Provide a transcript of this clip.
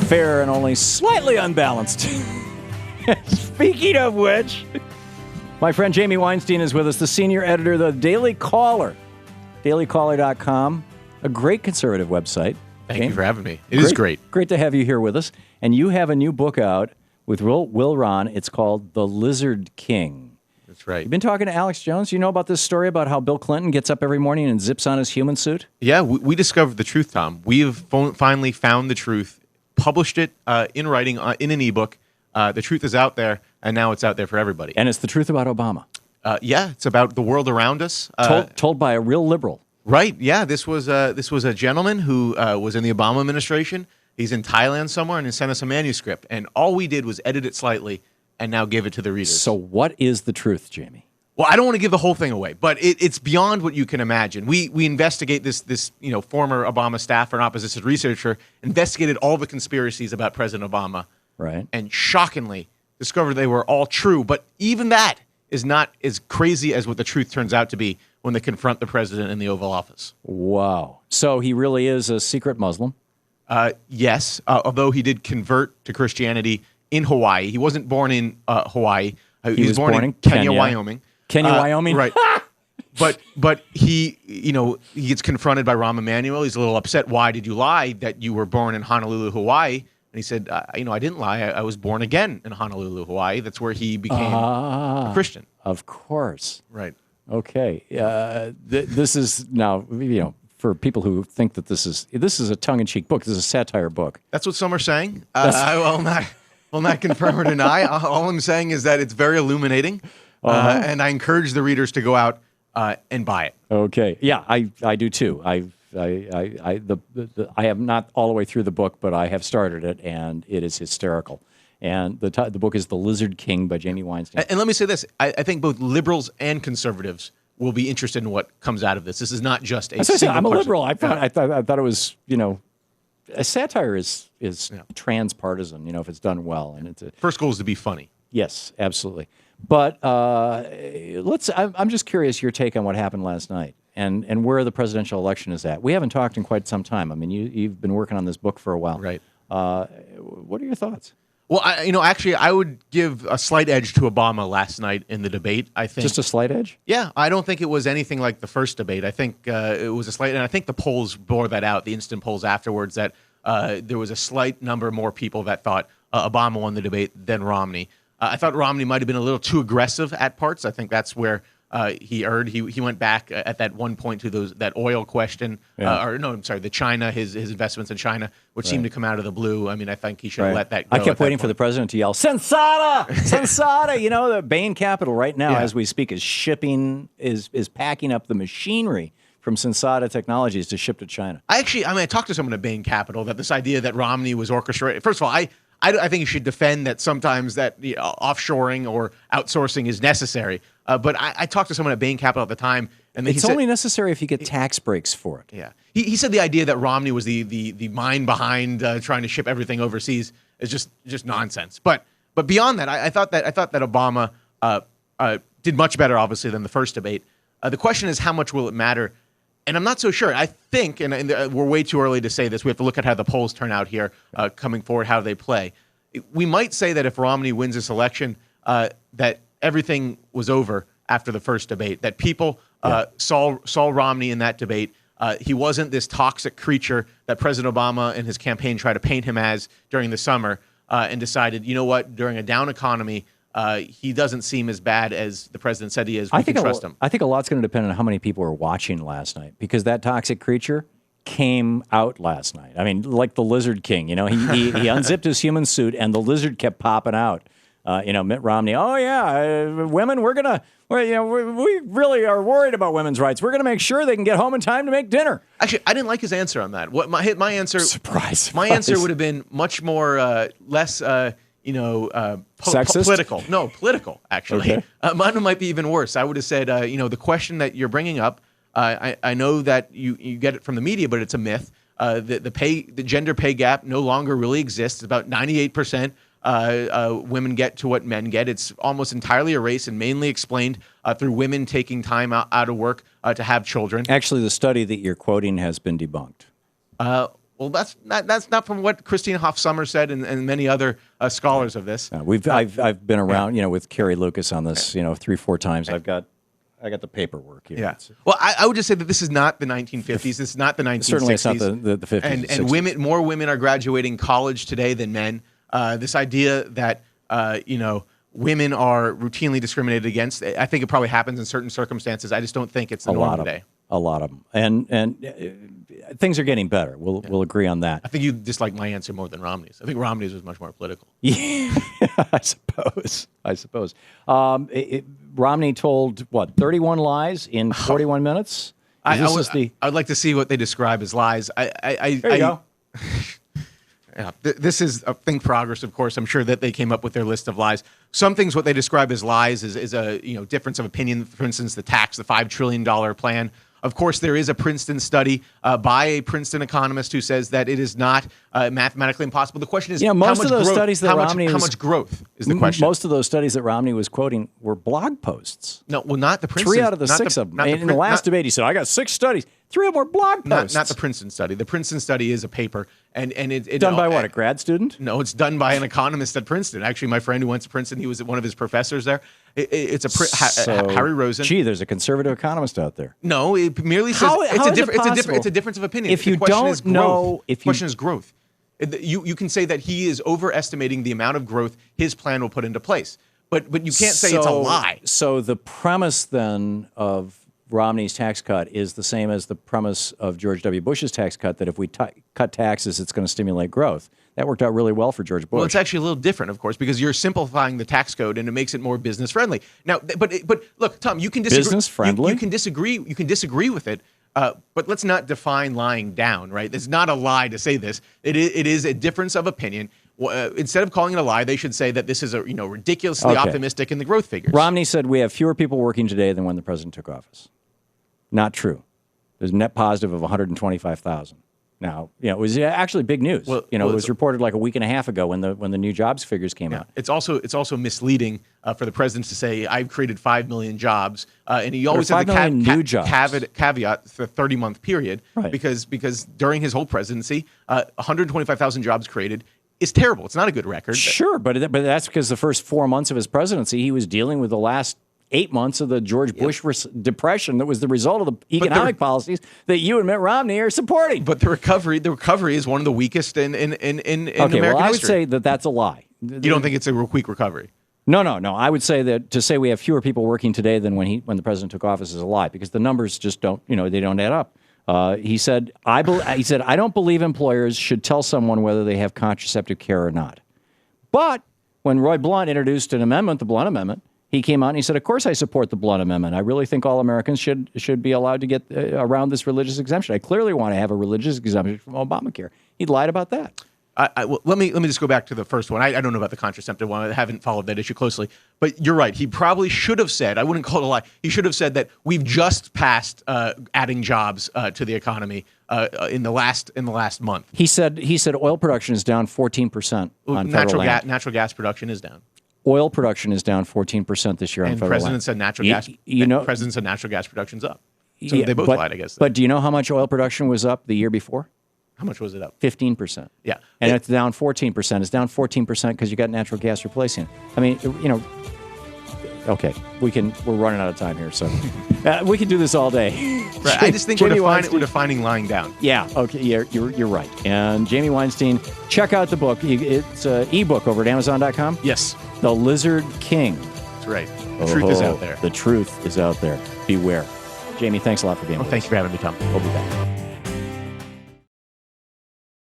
Fair and only slightly unbalanced. Speaking of which, my friend Jamie Weinstein is with us, the senior editor of the Daily Caller, dailycaller.com, a great conservative website. Thank you for having me. It is great. Great to have you here with us. And you have a new book out with Will Ron. It's called The Lizard King. That's right. You've been talking to Alex Jones. You know about this story about how Bill Clinton gets up every morning and zips on his human suit? Yeah, we discovered the truth, Tom. We have finally found the truth, published it in writing, in an ebook. The truth is out there, and now it's out there for everybody. And it's the truth about Obama. Yeah, it's about the world around us. Told by a real liberal. Right. Yeah. This was a gentleman who was in the Obama administration. He's in Thailand somewhere, and he sent us a manuscript. And all we did was edit it slightly, and now give it to the readers. So what is the truth, Jamie? Well, I don't want to give the whole thing away, but it's beyond what you can imagine. We investigate this former Obama staffer and opposition researcher investigated all the conspiracies about President Obama, right? And shockingly discovered they were all true. But even that is not as crazy as what the truth turns out to be when they confront the president in the Oval Office. Wow! So he really is a secret Muslim. Yes, although he did convert to Christianity in Hawaii. He wasn't born in Hawaii. He was born in Kenya, Wyoming. Wyoming. Right. But he gets confronted by Rahm Emanuel. He's a little upset. Why did you lie that you were born in Honolulu, Hawaii? And he said, I didn't lie. I was born again in Honolulu, Hawaii. That's where he became a Christian. Of course. Right. Okay. This is now, for people who think that this is a tongue-in-cheek book. This is a satire book. That's what some are saying. I will not confirm or deny. All I'm saying is that it's very illuminating, and I encourage the readers to go out and buy it. Okay. Yeah, I do too. I have not all the way through the book, but I have started it, and it is hysterical. And the book is The Lizard King by Jamie Weinstein. And let me say this. I think both liberals and conservatives will be interested in what comes out of this. This is not just a single I'm a person. liberal. I thought it was, a satire is transpartisan, if it's done well. And first goal is to be funny. Yes, absolutely. But I'm just curious your take on what happened last night and where the presidential election is at. We haven't talked in quite some time. I mean, you've been working on this book for a while. Right. What are your thoughts? Well, actually, I would give a slight edge to Obama last night in the debate, I think. Just a slight edge? Yeah. I don't think it was anything like the first debate. I think it was a slight, and I think the polls bore that out, the instant polls afterwards, that there was a slight number more people that thought Obama won the debate than Romney. I thought Romney might have been a little too aggressive at parts. I think that's where he erred. He went back at that one point to that oil question, the China, his investments in China, which seemed to come out of the blue. I mean, I think he should have let that go. I kept waiting for the president to yell, "Sensata! Sensata!" The Bain Capital right now, as we speak, is packing up the machinery from Sensata Technologies to ship to China. I talked to someone at Bain Capital that this idea that Romney was orchestrated. First of all, I think you should defend that sometimes that offshoring or outsourcing is necessary. But I talked to someone at Bain Capital at the time, and it's only necessary if you get tax breaks for it. Yeah, he said the idea that Romney was the mind behind trying to ship everything overseas is just nonsense. But beyond that, I thought that Obama did much better, obviously, than the first debate. The question is, how much will it matter? And I'm not so sure. I think, and we're way too early to say this. We have to look at how the polls turn out here coming forward, how they play. We might say that if Romney wins this election, that everything was over after the first debate, that people saw Romney in that debate. He wasn't this toxic creature that President Obama and his campaign tried to paint him as during the summer, and decided, you know what, during a down economy, he doesn't seem as bad as the president said he is. We can trust him. I think a lot's going to depend on how many people were watching last night, because that toxic creature came out last night. I mean, like the Lizard King, he unzipped his human suit and the lizard kept popping out. Mitt Romney, women, we really are worried about women's rights. We're going to make sure they can get home in time to make dinner. Actually, I didn't like his answer on that. What my answer? Surprise. My answer would have been much more less political. No, political, actually. Okay. Mine might be even worse. I would have said, the question that you're bringing up, I know that you get it from the media, but it's a myth. The gender pay gap no longer really exists. About 98% women get to what men get. It's almost entirely a race and mainly explained through women taking time out of work to have children. Actually, the study that you're quoting has been debunked. Well, that's not from what Christine Hoff Sommer said and many other scholars of this. I've been around, with Carrie Lucas on this, 3-4 times. I got the paperwork here. Yeah. Well, I would just say that this is not the 1950s. This is not the 1960s. Certainly, it's not the 50s. And more women are graduating college today than men. This idea that women are routinely discriminated against, I think it probably happens in certain circumstances. I just don't think it's the norm today. A lot of them, and things are getting better. We'll agree on that. I think you dislike my answer more than Romney's. I think Romney's was much more political. Yeah, I suppose. Romney told 31 lies in 41 minutes. I'd like to see what they describe as lies. There you go. Yeah, this is a Think Progress, of course. I'm sure that they came up with their list of lies. Some things, what they describe as lies, is a difference of opinion. For instance, the $5 trillion plan. Of course, there is a Princeton study by a Princeton economist who says that it is not mathematically impossible. The question is, most of those studies that how much growth is the question? Most of those studies that Romney was quoting were blog posts. No, well, not the Princeton. 3 out of the 6 of them. In the last debate, he said, "I got 6 studies. 3 of them were blog posts." Not the Princeton study. The Princeton study is a paper, and it done by what? A grad student? No, it's done by an economist at Princeton. Actually, my friend who went to Princeton, he was one of his professors there. Harry Rosen. Gee, there's a conservative economist out there. No, it merely says it's a difference of opinion. If you don't know, the question is growth. You can say that he is overestimating the amount of growth his plan will put into place, but you can't say it's a lie. So the premise then of Romney's tax cut is the same as the premise of George W. Bush's tax cut, that if we cut taxes, it's going to stimulate growth. That worked out really well for George Bush. Well, it's actually a little different, of course, because you're simplifying the tax code and it makes it more business friendly. Now, but look, Tom, you can disagree. Business friendly. You can disagree. You can disagree with it. But let's not define lying down, right? It's not a lie to say this. It is a difference of opinion. Instead of calling it a lie, they should say that this is ridiculously optimistic in the growth figures. Romney said we have fewer people working today than when the president took office. Not true. There's a net positive of 125,000. Now, it was actually big news. It was reported like a week and a half ago when the new jobs figures came out. It's also misleading for the president to say I've created 5 million jobs, and he always has the caveat the 30-month period, right? Because during his whole presidency, 125,000 jobs created is terrible. It's not a good record. Sure, but that's because the first 4 months of his presidency, he was dealing with the last 8 months of the George Bush depression that was the result of the economic policies that you and Mitt Romney are supporting. But the recovery is one of the weakest in American history. I would say that's a lie. You don't think it's a weak recovery? No. I would say that to say we have fewer people working today than when the president took office is a lie, because the numbers just don't they don't add up. He said I don't believe employers should tell someone whether they have contraceptive care or not. But when Roy Blunt introduced an amendment, the Blunt Amendment, he came out and he said, of course I support the Blunt Amendment. I really think all Americans should be allowed to get around this religious exemption. I clearly want to have a religious exemption from Obamacare. He lied about that. Well, let me just go back to the first one. I don't know about the contraceptive one. I haven't followed that issue closely. But you're right. He probably should have said, I wouldn't call it a lie, he should have said that we've just passed adding jobs to the economy in the last month. He said oil production is down 14% on federal land. Natural gas production is down. Oil production is down 14% this year on federal land. And President said natural gas production's up. So they both lied, I guess. But do you know how much oil production was up the year before? How much was it up? 15%. Yeah. And it's down 14%. It's down 14% because you got natural gas replacing it. I mean, okay, we're running out of time here, so we can do this all day. Right. I just think we're defining lying down. Yeah, okay, you're right. And Jamie Weinstein, check out the book. It's an ebook over at Amazon.com. Yes. The Lizard King. That's right. The truth is out there. The truth is out there. Beware. Jamie, thanks a lot for being with us. Thanks for having me, Tom. We'll be back.